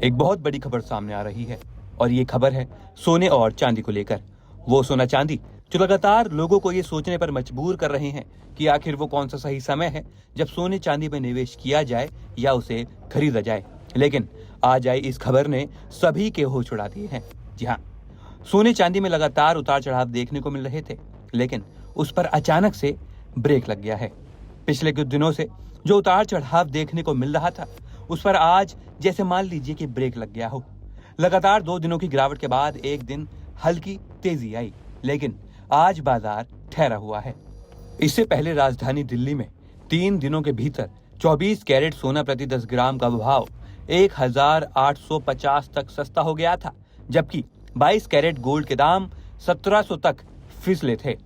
एक बहुत बड़ी खबर सामने आ रही है और ये खबर है सोने और चांदी को लेकर। वो सोना चांदी जो लगातार लोगों को ये सोचने पर मजबूर कर रहे हैं कि आखिर वो कौन सा सही समय है जब सोने चांदी में निवेश किया जाए या उसे खरीदा जाए। लेकिन आज आई इस खबर ने सभी के होश उड़ा दिए हैं। जी हाँ, सोने चांदी में लगातार उतार चढ़ाव देखने को मिल रहे थे, लेकिन उस पर अचानक से ब्रेक लग गया है। पिछले कुछ दिनों से जो उतार चढ़ाव देखने को मिल रहा था, उस पर आज जैसे मान लीजिए कि ब्रेक लग गया हो। लगातार 2 दिनों की गिरावट के बाद एक दिन हल्की तेजी आई, लेकिन आज बाजार ठहरा हुआ है। इससे पहले राजधानी दिल्ली में 3 दिनों के भीतर 24 कैरेट सोना प्रति 10 ग्राम का भाव 1850 तक सस्ता हो गया था, जबकि 22 कैरेट गोल्ड के दाम 1700 तक फिसले थे।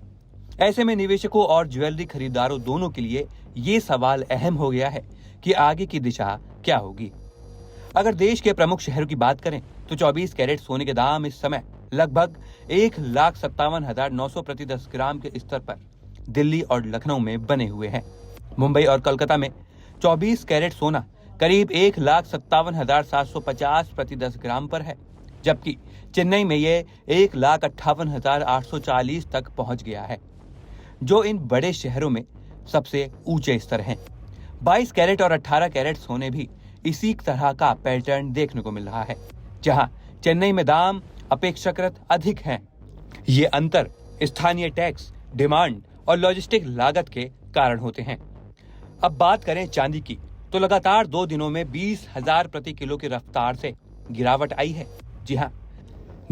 ऐसे में निवेशकों और ज्वेलरी खरीदारों दोनों के लिए ये सवाल अहम हो गया है कि आगे की दिशा क्या होगी। अगर देश के प्रमुख शहरों की बात करें तो 24 कैरेट सोने के दाम इस समय लगभग 1,57,900 प्रति 10 ग्राम के स्तर पर दिल्ली और लखनऊ में बने हुए हैं। मुंबई और कोलकाता में 24 कैरेट सोना करीब 1,57,750 प्रति 10 ग्राम पर है, जबकि चेन्नई में ये 1,58,840 तक पहुंच गया है, जो इन बड़े शहरों में सबसे ऊंचे स्तर हैं। 22 कैरेट और 18 कैरेट सोने भी इसी तरह का पैटर्न देखने को मिल रहा है, जहां चेन्नई में दाम अपेक्षाकृत अधिक हैं। ये अंतर स्थानीय टैक्स, डिमांड और लॉजिस्टिक लागत के कारण होते हैं। अब बात करें चांदी की, तो लगातार 2 दिनों में 20,000 प्रति किलो की रफ्तार से गिरावट आई है। जी हाँ,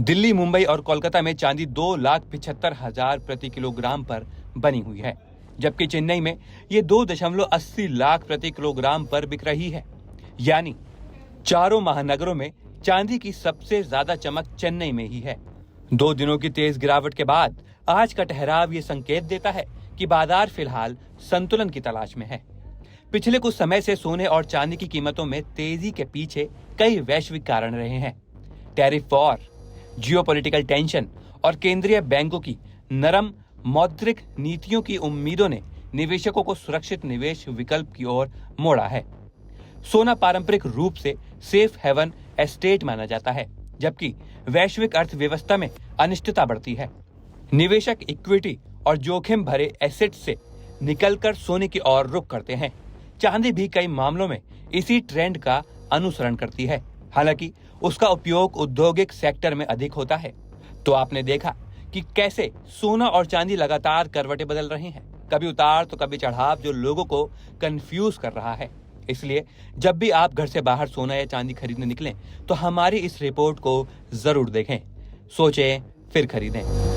दिल्ली, मुंबई और कोलकाता में चांदी 2,75,000 प्रति किलोग्राम पर बनी हुई है, जबकि चेन्नई में ये 2.80 लाख प्रति किलोग्राम पर बिक रही है। यानी चारों महानगरों में चांदी की सबसे ज्यादा चमक चेन्नई में ही है। 2 दिनों की तेज गिरावट के बाद आज का ठहराव ये संकेत देता है कि बाजार फिलहाल संतुलन की तलाश में है। पिछले कुछ समय से सोने और चांदी की कीमतों में तेजी के पीछे कई वैश्विक कारण रहे हैं। टैरिफ वॉर, जियोपॉलिटिकल टेंशन और केंद्रीय बैंकों की नरम मौद्रिक नीतियों की उम्मीदों ने निवेशकों को सुरक्षित निवेश विकल्प की ओर मोड़ा है। सोना पारंपरिक रूप से सेफ हेवन एस्टेट माना जाता है, जबकि वैश्विक अर्थव्यवस्था में अनिश्चितता बढ़ती है। निवेशक इक्विटी और जोखिम भरे एसेट से निकलकर सोने की ओर रुख करते हैं। चांदी भी कई मामलों में इसी ट्रेंड का अनुसरण करती है, हालांकि उसका उपयोग औद्योगिक सेक्टर में अधिक होता है। तो आपने देखा कि कैसे सोना और चांदी लगातार करवटें बदल रहे हैं, कभी उतार तो कभी चढ़ाव, जो लोगों को कंफ्यूज कर रहा है। इसलिए जब भी आप घर से बाहर सोना या चांदी खरीदने निकलें तो हमारी इस रिपोर्ट को जरूर देखें, सोचें फिर खरीदें।